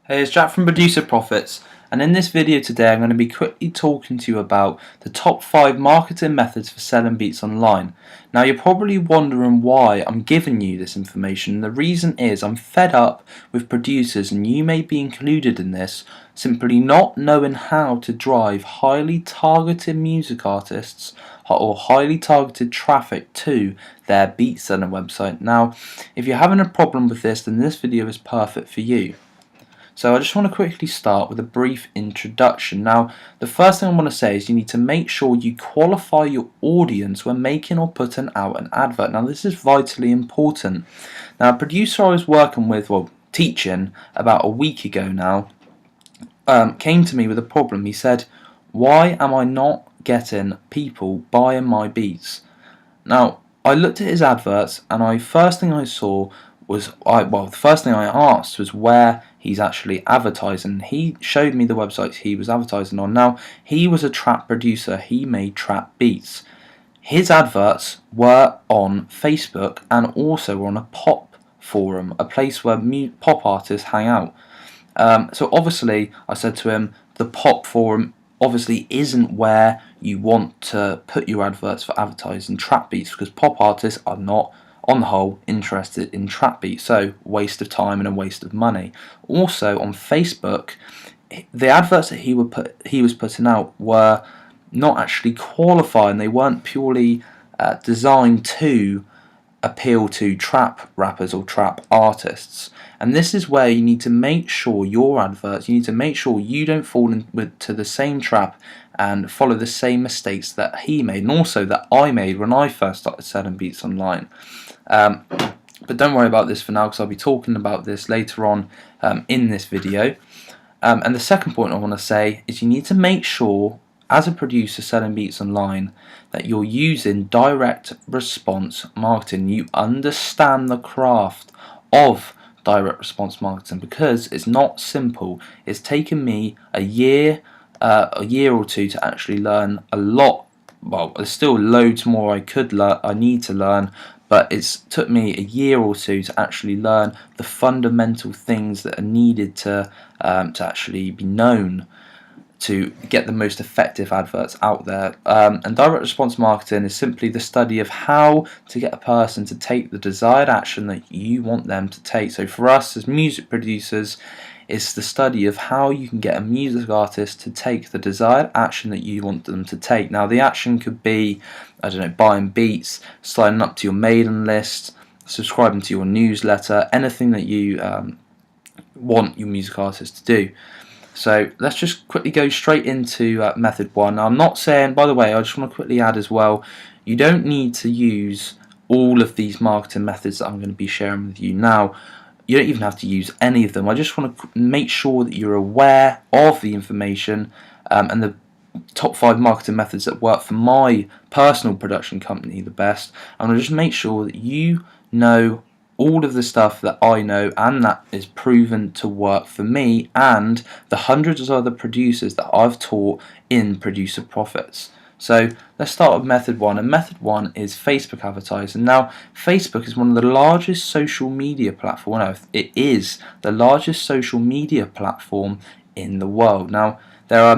Hey, it's Jack from Producer Profits, and in this video today I'm going to be quickly talking to you about the top 5 marketing methods for selling beats online. Now you're probably wondering why I'm giving you this information. The reason is I'm fed up with producers, and you may be included in this, simply not knowing how to drive highly targeted music artists or highly targeted traffic to their beat selling website. Now if you're having a problem with this, then this video is perfect for you. So I just want to quickly start with a brief introduction. Now, the first thing I want to say is you need to make sure you qualify your audience when making or putting out an advert. Now, this is vitally important. Now, a producer I was working with, teaching about a week ago now, came to me with a problem. He said, "Why am I not getting people buying my beats?" Now, I looked at his adverts, and the first thing I asked was where he's actually advertising. He showed me the websites he was advertising on. Now, he was a trap producer. He made trap beats. His adverts were on Facebook and also on a pop forum, a place where pop artists hang out. So obviously, I said to him, the pop forum obviously isn't where you want to put your adverts for advertising trap beats, because pop artists are not, on the whole, interested in trap beats, so waste of time and a waste of money. Also on Facebook, the adverts that he was putting out were not actually qualifying. They weren't purely designed to appeal to trap rappers or trap artists. And this is where you need to make sure your adverts, you need to make sure you don't fall into the same trap and follow the same mistakes that he made, and also that I made when I first started selling beats online. But don't worry about this for now, because I'll be talking about this later on in this video. And the second point I want to say is you need to make sure, as a producer selling beats online, that you're using direct response marketing. You understand the craft of direct response marketing, because it's not simple. It's taken me a year or two to actually learn a lot. Well, there's still loads more I need to learn, but it's took me a year or two to actually learn the fundamental things that are needed to actually be known to get the most effective adverts out there. And direct response marketing is simply the study of how to get a person to take the desired action that you want them to take. So for us as music producers, it's the study of how you can get a music artist to take the desired action that you want them to take. Now, the action could be, I don't know, buying beats, signing up to your mailing list, subscribing to your newsletter, anything that you want your music artist to do. So let's just quickly go straight into method 1. Now, I'm not saying, by the way, I just want to quickly add as well, you don't need to use all of these marketing methods that I'm going to be sharing with you now. You don't even have to use any of them. I just want to make sure that you're aware of the information and the top 5 marketing methods that work for my personal production company the best. I'm going to just make sure that you know all of the stuff that I know and that is proven to work for me and the hundreds of other producers that I've taught in Producer Profits. So let's start with method 1, and method 1 is Facebook advertising. Now, Facebook is one of the largest social media platforms. It is the largest social media platform in the world. Now, there are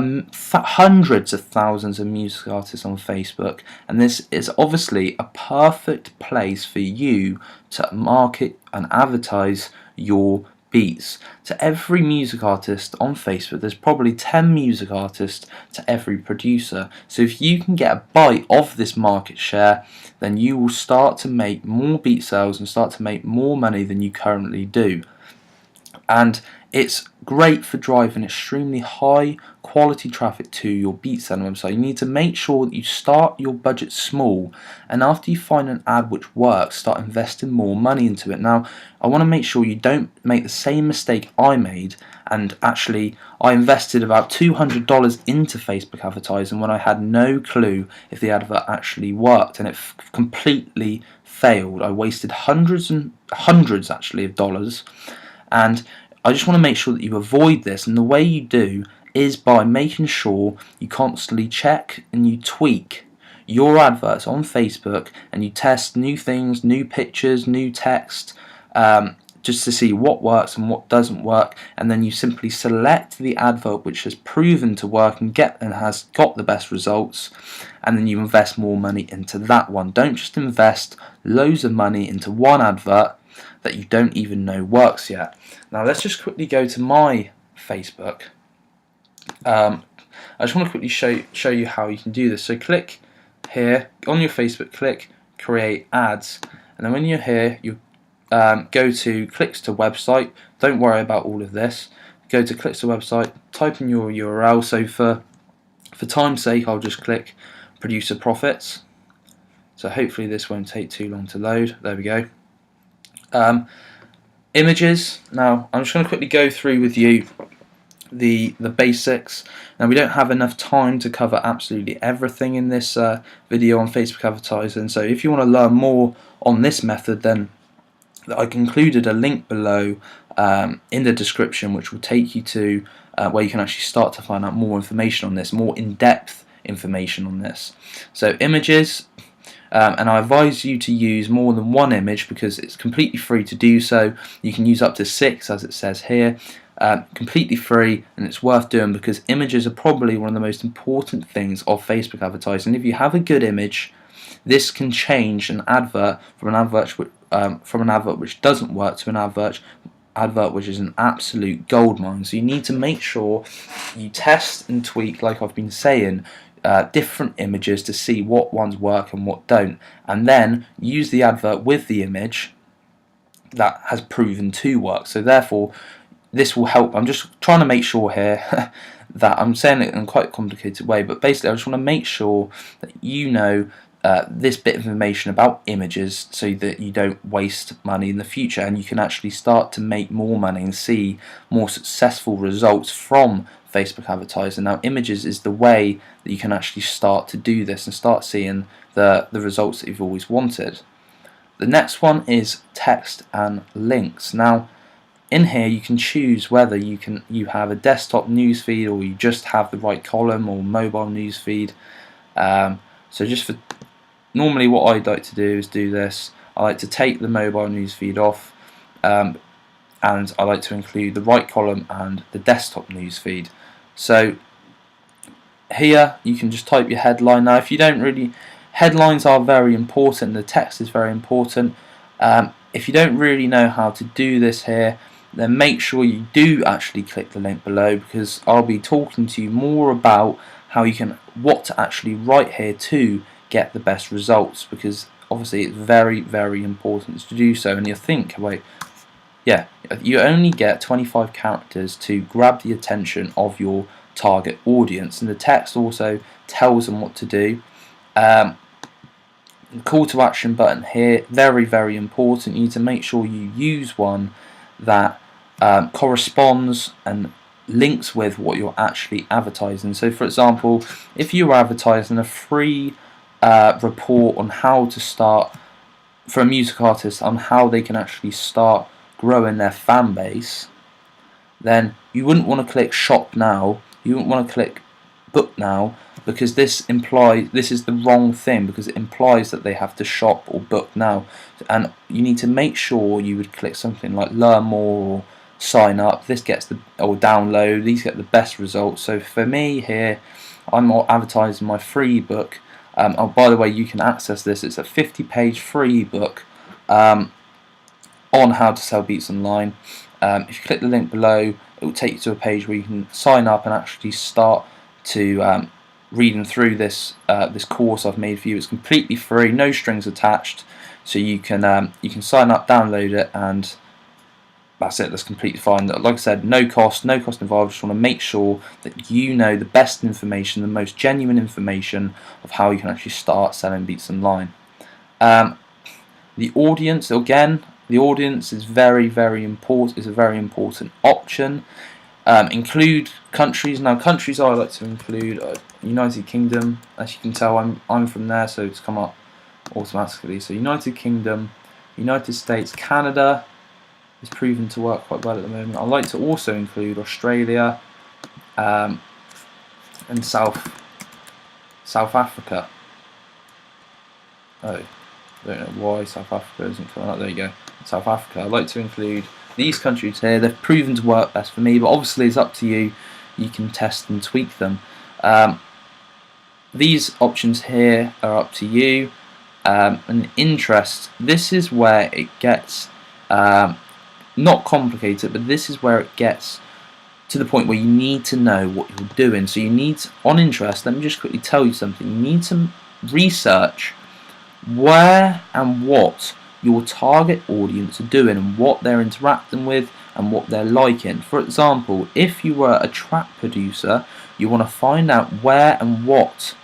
hundreds of thousands of music artists on Facebook, and this is obviously a perfect place for you to market and advertise your beats. To every music artist on Facebook, there's probably 10 music artists to every producer. So if you can get a bite of this market share, then you will start to make more beat sales and start to make more money than you currently do. And it's great for driving extremely high quality traffic to your beat selling website. You need to make sure that you start your budget small, and after you find an ad which works, start investing more money into it. Now, I want to make sure you don't make the same mistake I made, and actually I invested about $200 into Facebook advertising when I had no clue if the advert actually worked, and it completely failed. I wasted hundreds actually of dollars. And I just want to make sure that you avoid this, and the way you do is by making sure you constantly check and you tweak your adverts on Facebook, and you test new things, new pictures, new text, just to see what works and what doesn't work, and then you simply select the advert which has proven to work and has got the best results, and then you invest more money into that one. Don't just invest loads of money into one advert that you don't even know works yet. Now let's just quickly go to my Facebook. I just want to quickly show you how you can do this. So click here on your Facebook, click create ads, and then when you're here, you go to clicks to website. Don't worry about all of this. Go to clicks to website, type in your URL. So for time's sake, I'll just click producer profits. So hopefully this won't take too long to load. There we go. Images. Now I'm just going to quickly go through with you the basics. Now we don't have enough time to cover absolutely everything in this video on Facebook advertising, so if you want to learn more on this method, then I've included a link below in the description which will take you to where you can actually start to find out more information on this, more in-depth information on this. So images, and I advise you to use more than one image because it's completely free to do so. You can use up to 6 as it says here. Completely free, and it's worth doing because images are probably one of the most important things of Facebook advertising. If you have a good image, this can change an advert from an advert which doesn't work to an advert which is an absolute goldmine. So you need to make sure you test and tweak, like I've been saying, different images to see what ones work and what don't, and then use the advert with the image that has proven to work. So therefore this will help. I'm just trying to make sure here that I'm saying it in quite a complicated way, but basically I just want to make sure that you know this bit of information about images so that you don't waste money in the future, and you can actually start to make more money and see more successful results from Facebook advertising. Now images is the way that you can actually start to do this and start seeing the results that you've always wanted. The next one is text and links. Now in here you can choose whether you have a desktop newsfeed or you just have the right column or mobile newsfeed. So just for normally what I'd like to do is do this. I like to take the mobile newsfeed off, and I like to include the right column and the desktop newsfeed. So here you can just type your headline. Now if you don't really, headlines are very important, the text is very important. If you don't really know how to do this here, then make sure you do actually click the link below, because I'll be talking to you more about how you can, what to actually write here to get the best results, because obviously it's very, very important to do so. And you think, wait, yeah, you only get 25 characters to grab the attention of your target audience, and the text also tells them what to do. The call to action button here, very, very important. You need to make sure you use one that corresponds and links with what you're actually advertising. So for example, if you're advertising a free report on how to start, for a music artist, on how they can actually start growing their fan base, then you wouldn't want to click shop now, you wouldn't want to click book now, because this is the wrong thing, because it implies that they have to shop or book now. And you need to make sure you would click something like learn more or sign up. This gets or download, these get the best results. So for me here, I'm advertising my free book. Oh, by the way, you can access this. It's a 50-page free book on how to sell beats online. If you click the link below, it will take you to a page where you can sign up and actually start to reading through this course I've made for you. It's completely free, no strings attached. So you can sign up, download it, and that's it. That's completely fine. Like I said, no cost involved. Just want to make sure that you know the best information, the most genuine information of how you can actually start selling beats online. The audience, again, the audience is very, very important. Is a very important option. Include countries. Now, countries I like to include United Kingdom. As you can tell, I'm from there, so it's come up automatically. So United Kingdom, United States, Canada is proven to work quite well at the moment. I like to also include Australia and South Africa. Oh, I don't know why South Africa isn't coming up. There you go, South Africa. I like to include these countries here, they've proven to work best for me, but obviously it's up to you. You can test and tweak them. These options here are up to you. And interest, this is where it gets not complicated, but this is where it gets to the point where you need to know what you're doing. So you need to, on interest, let me just quickly tell you something. You need to research where and what your target audience are doing and what they're interacting with and what they're liking. For example, if you were a trap producer, you want to find out where and what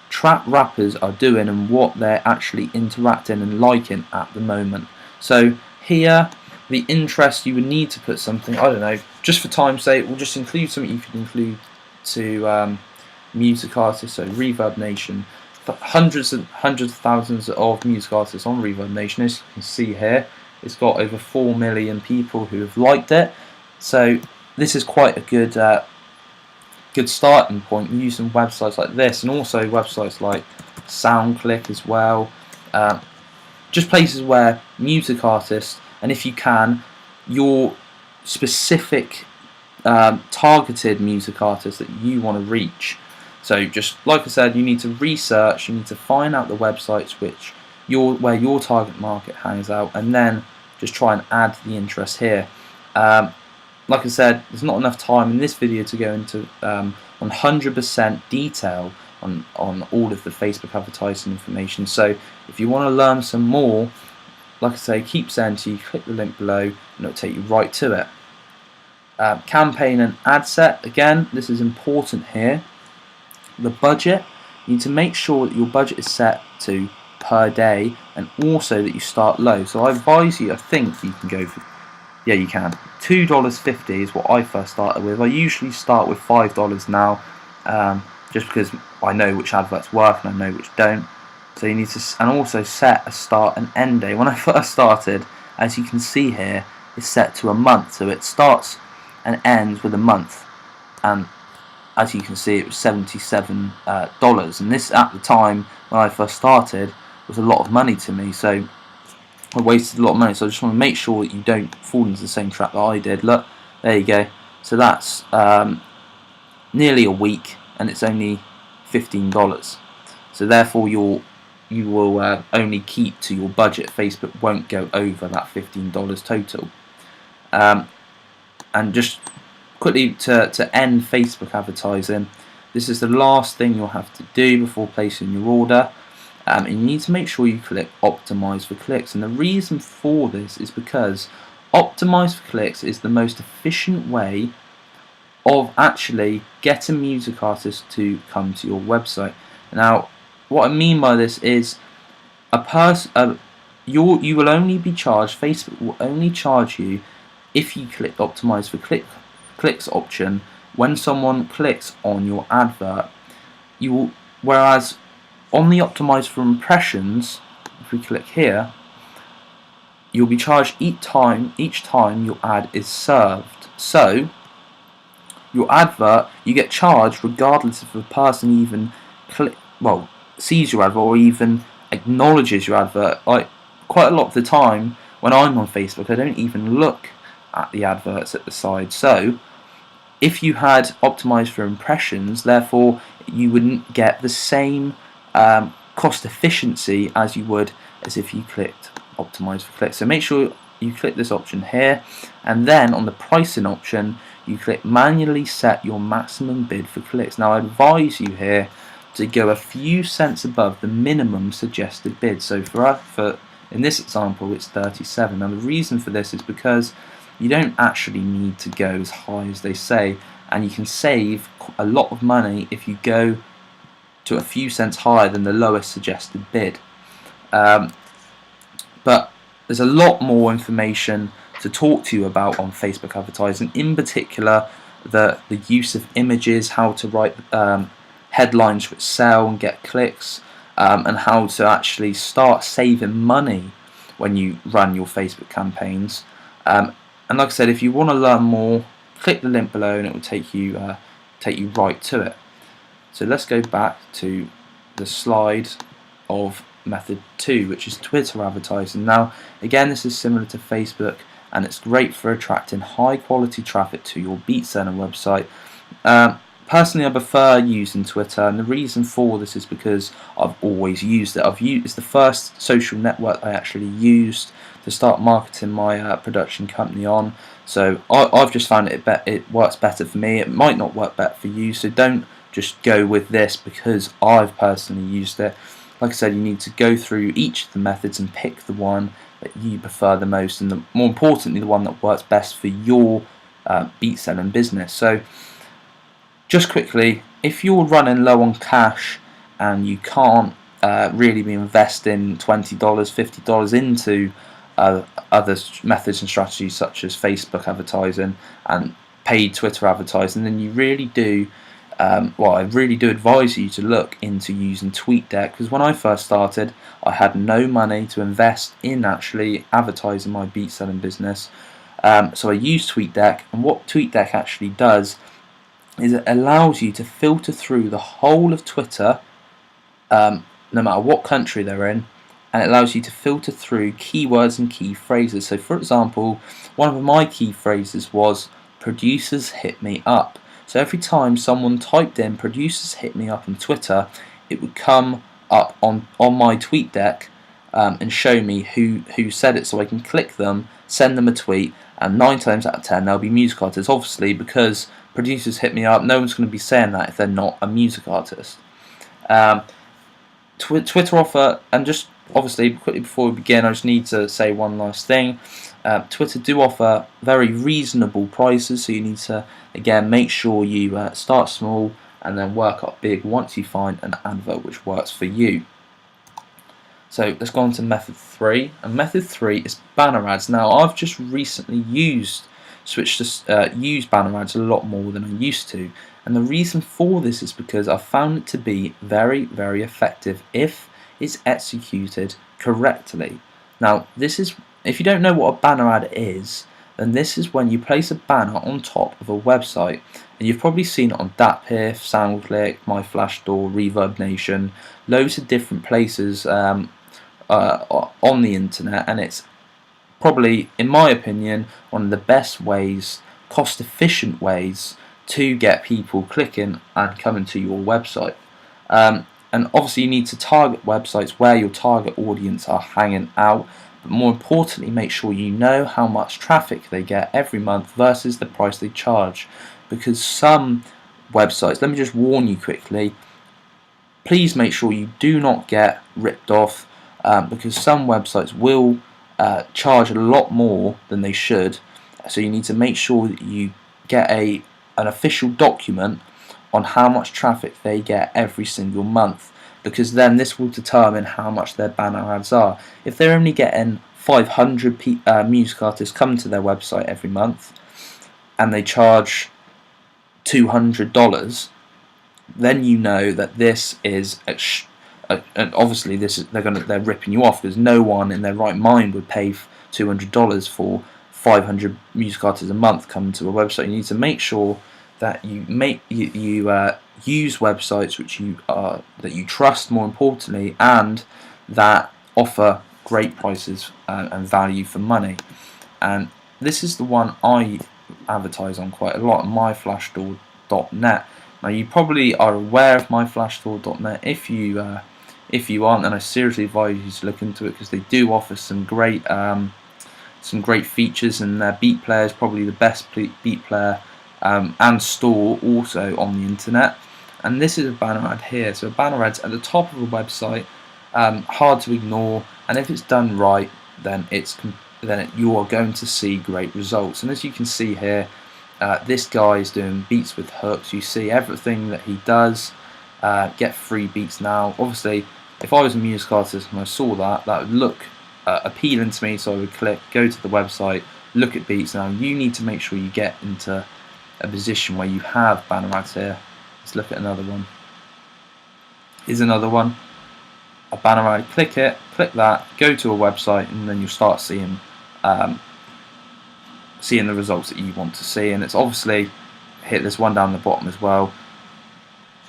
trap rappers are doing and what they're actually interacting and liking at the moment. So here, the interest, you would need to put something, I don't know, just for time's sake, we'll just include something you could include to music artists. So Reverb Nation, hundreds of thousands of music artists on Reverb Nation. As you can see here, it's got over 4 million people who have liked it. So this is quite a good starting point using websites like this, and also websites like SoundClick as well. Just places where music artists, and if you can, your specific targeted music artists that you want to reach. So just like I said, you need to research, you need to find out the websites where your target market hangs out, and then just try and add the interest here. Like I said, there's not enough time in this video to go into 100% detail on all of the Facebook advertising information. So if you want to learn some more, like I say, keep saying to you, click the link below and it'll take you right to it. Campaign and ad set, again, this is important here. The budget, you need to make sure that your budget is set to per day, and also that you start low. So I advise you, I think you can go for, yeah, you can. $2.50 is what I first started with. I usually start with $5 now, just because I know which adverts work and I know which don't. So you need to, and also set a start and end day. When I first started, as you can see here, it's set to a month. So it starts and ends with a month. And as you can see, it was $77. And this, at the time when I first started, was a lot of money to me. So I wasted a lot of money, so I just want to make sure that you don't fall into the same trap that I did. Look, there you go. So that's nearly a week, and it's only $15. So therefore, you will only keep to your budget. Facebook won't go over that $15 total. And just quickly to end Facebook advertising, this is the last thing you'll have to do before placing your order. And you need to make sure you click optimize for clicks, and the reason for this is because optimize for clicks is the most efficient way of actually getting music artists to come to your website. Now what I mean by this is you will only be charged, Facebook will only charge you if you click optimize for clicks option when someone clicks on your advert. Whereas on the optimize for impressions, if we click here, you'll be charged each time your ad is served. So your advert, you get charged regardless if a person even sees your advert or even acknowledges your advert. Like, quite a lot of the time when I'm on Facebook, I don't even look at the adverts at the side. So if you had optimized for impressions, therefore you wouldn't get the same cost efficiency as you would as if you clicked optimize for clicks. So make sure you click this option here, and then on the pricing option you click manually set your maximum bid for clicks. Now I advise you here to go a few cents above the minimum suggested bid. So for in this example it's 37. Now the reason for this is because you don't actually need to go as high as they say, and you can save a lot of money if you go to a few cents higher than the lowest suggested bid. But there's a lot more information to talk to you about on Facebook advertising, in particular the use of images, how to write headlines which sell and get clicks, and how to actually start saving money when you run your Facebook campaigns. And like I said, if you want to learn more, click the link below and it will take you right to it. So let's go back to the slide of method 2, which is Twitter advertising. Now again, this is similar to Facebook, and it's great for attracting high quality traffic to your BeatSeller website. Personally, I prefer using Twitter, and the reason for this is because I've always used it. It's the first social network I actually used to start marketing my production company on. So I've just found it works better for me. It might not work better for you, so don't just go with this because I've personally used it. Like I said, you need to go through each of the methods and pick the one that you prefer the most, and more importantly, the one that works best for your beat selling business. So just quickly, if you're running low on cash and you can't really be investing $20, $50 into other methods and strategies such as Facebook advertising and paid Twitter advertising, then you really do, I really do advise you to look into using TweetDeck, because when I first started, I had no money to invest in actually advertising my beat selling business. So I used TweetDeck, and what TweetDeck actually does is it allows you to filter through the whole of Twitter, no matter what country they're in, and it allows you to filter through keywords and key phrases. So for example, one of my key phrases was producers hit me up. So every time someone typed in producers hit me up on Twitter, it would come up on my TweetDeck and show me who said it, so I can click them, send them a tweet, and 9 times out of 10 they'll be music artists. Obviously, because producers hit me up, no one's going to be saying that if they're not a music artist. Twitter offer, and just obviously quickly before we begin, I just need to say one last thing. Twitter do offer very reasonable prices, so you need to again make sure you start small and then work up big once you find an advert which works for you. So let's go on to method 3, and method 3 is banner ads. Now I've just recently switched to use banner ads a lot more than I used to, and the reason for this is because I found it to be very, very effective if it's executed correctly. Now this is, if you don't know what a banner ad is, then this is when you place a banner on top of a website, and you've probably seen it on DatPiff, SoundClick, MyFlashStore, ReverbNation, loads of different places on the internet, and it's probably, in my opinion, one of the best ways, cost efficient ways to get people clicking and coming to your website. And obviously you need to target websites where your target audience are hanging out, but more importantly, make sure you know how much traffic they get every month versus the price they charge, because some websites, let me just warn you quickly, please make sure you do not get ripped off, because some websites will charge a lot more than they should. So you need to make sure that you get an official document on how much traffic they get every single month, because then this will determine how much their banner ads are. If they're only getting 500 music artists come to their website every month and they charge $200, then you know that this is and obviously they're ripping you off, because no one in their right mind would pay $200 for 500 music artists a month coming to a website. You need to make sure that you use websites that you trust, more importantly, and that offer great prices and value for money. And this is the one I advertise on quite a lot, myflashstore.net. Now you probably are aware of myflashstore.net. If you aren't, then I seriously advise you to look into it, because they do offer some great features, and their beat player is probably the best beat player and store also on the internet. And this is a banner ad here. So a banner ad's at the top of a website, hard to ignore, and if it's done right, then you are going to see great results. And as you can see here, this guy is doing beats with hooks. You see everything that he does. Get free beats now. Obviously, if I was a music artist and I saw that would look appealing to me, so I would go to the website, look at beats. Now you need to make sure you get into a position where you have banner ads here. Let's look at another one. Here's another one, a banner ad. Click that, go to a website, and then you'll start seeing the results that you want to see. And it's obviously, hit this one down the bottom as well.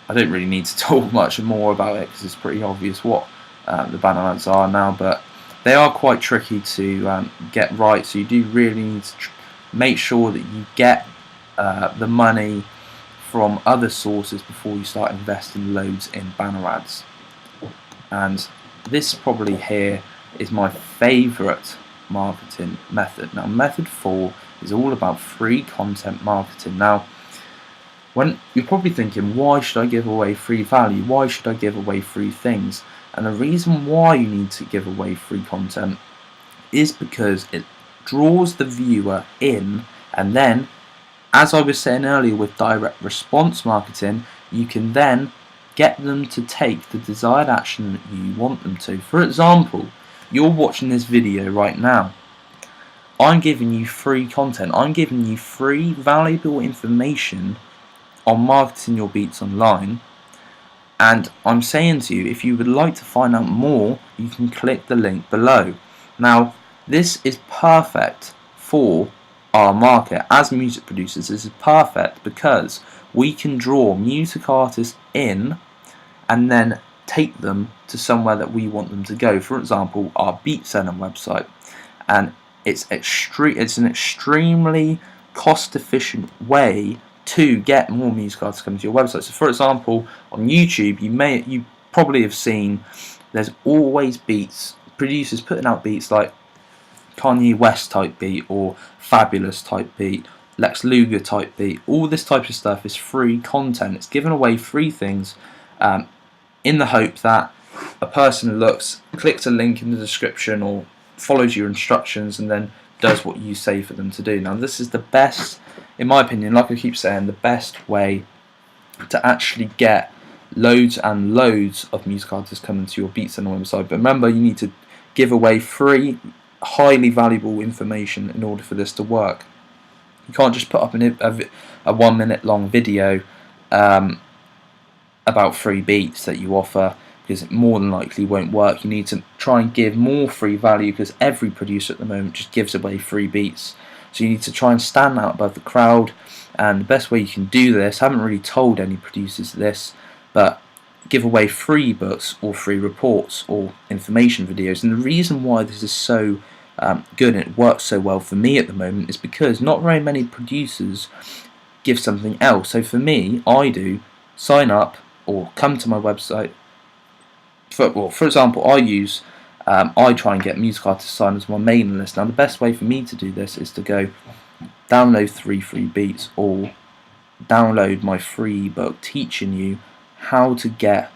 I don't really need to talk much more about it because it's pretty obvious what the banner ads are now, but they are quite tricky to get right, so you do really need to make sure that you get the money from other sources before you start investing loads in banner ads. And this probably here is my favourite marketing method. Now, method 4 is all about free content marketing. Now, when you're probably thinking, why should I give away free value? Why should I give away free things? And the reason why you need to give away free content is because it draws the viewer in, and then, as I was saying earlier with direct response marketing, you can then get them to take the desired action that you want them to. For example, you're watching this video right now. I'm giving you free content. I'm giving you free valuable information on marketing your beats online, and I'm saying to you, if you would like to find out more, you can click the link below. Now, this is perfect for our market as music producers. This is perfect because we can draw music artists in and then take them to somewhere that we want them to go. For example, our beat selling website, and it's an extremely cost efficient way to get more music artists coming to your website. So for example, on YouTube, you probably have seen there's always beats, producers putting out beats like Kanye West type beat or Fabulous type beat, Lex Luger type beat. All this type of stuff is free content. It's giving away free things in the hope that a person clicks a link in the description or follows your instructions and then does what you say for them to do. Now, this is the best, in my opinion, like I keep saying, the best way to actually get loads and loads of music artists coming to your beats and website. But remember, you need to give away free, highly valuable information in order for this to work. You can't just put up a 1 minute long video about free beats that you offer, because it more than likely won't work. You need to try and give more free value, because every producer at the moment just gives away free beats. So you need to try and stand out above the crowd, and the best way you can do this, I haven't really told any producers this, but give away free books or free reports or information videos. And the reason why this is so good and it works so well for me at the moment is because not very many producers give something else. So for me, I do sign up or come to my website. For example, I try and get music artists signed to my mailing list. Now, the best way for me to do this is to go download 3 free beats, or download my free book teaching you how to get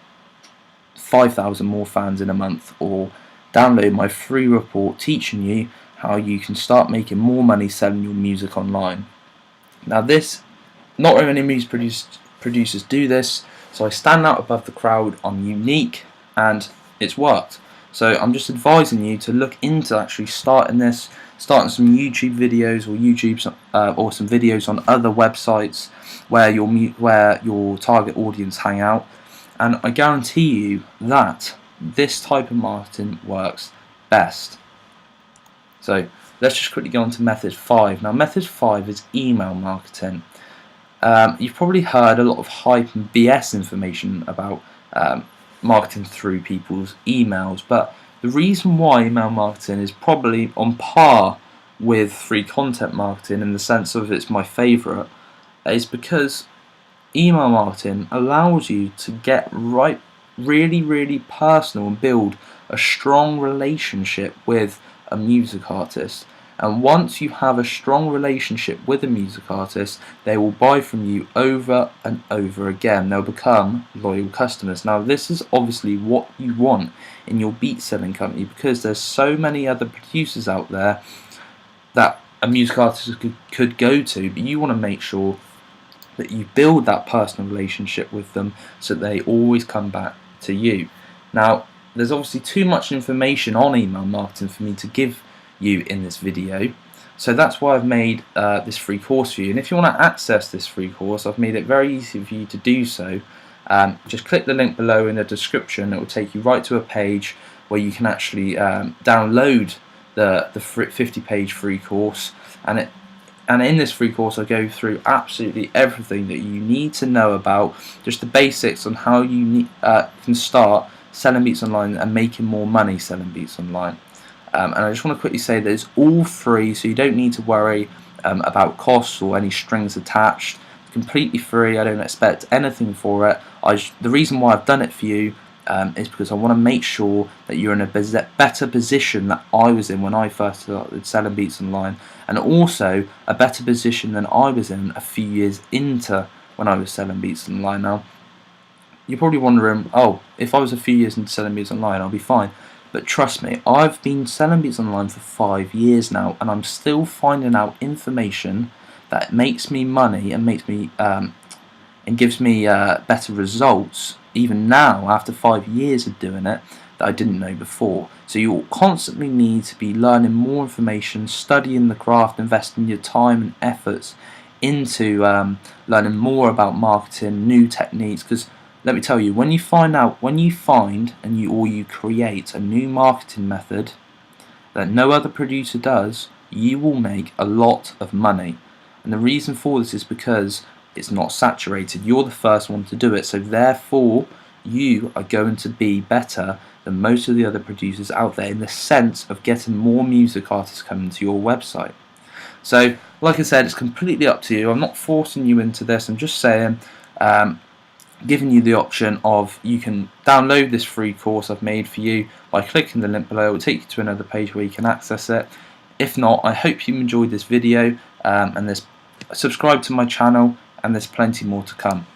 5,000 more fans in a month, or download my free report teaching you how you can start making more money selling your music online. Now, not very many music producers do this, so I stand out above the crowd. I'm unique, and it's worked. So I'm just advising you to look into actually starting some YouTube videos or some videos on other websites where your target audience hang out, and I guarantee you that this type of marketing works best. So let's just quickly go on to method 5. Now, method 5 is email marketing. You've probably heard a lot of hype and BS information about marketing through people's emails, but the reason why email marketing is probably on par with free content marketing, in the sense of it's my favourite, is because email marketing allows you to get really, really personal and build a strong relationship with a music artist. And once you have a strong relationship with a music artist, they will buy from you over and over again. They'll become loyal customers. Now, this is obviously what you want in your beat selling company, because there's so many other producers out there that a music artist could go to, but you want to make sure that you build that personal relationship with them so that they always come back to you. Now, there's obviously too much information on email marketing for me to give you in this video, so that's why I've made this free course for you. And if you want to access this free course, I've made it very easy for you to do so. Just click the link below in the description. It will take you right to a page where you can actually download the 50-page free course, and in this free course I go through absolutely everything that you need to know about just the basics on how you can start selling beats online and making more money selling beats online. And I just want to quickly say that it's all free, so you don't need to worry about costs or any strings attached. It's completely free. I don't expect anything for it. The reason why I've done it for you is because I want to make sure that you're in a better position that I was in when I first started selling beats online, and also a better position than I was in a few years into when I was selling beats online. Now, you're probably wondering, oh, if I was a few years into selling beats online, I'll be fine. But trust me, I've been selling beats online for 5 years now, and I'm still finding out information that makes me money and makes me and gives me better results even now after 5 years of doing it that I didn't know before. So you'll constantly need to be learning more information, studying the craft, investing your time and efforts into learning more about marketing, new techniques, because let me tell you, when you find and you create a new marketing method that no other producer does, you will make a lot of money. And the reason for this is because it's not saturated. You're the first one to do it, so therefore you are going to be better than most of the other producers out there in the sense of getting more music artists coming to your website. So, like I said, it's completely up to you. I'm not forcing you into this. I'm just saying, giving you the option of you can download this free course I've made for you by clicking the link below. It will take you to another page where you can access it. If not, I hope you enjoyed this video and subscribe to my channel, and there's plenty more to come.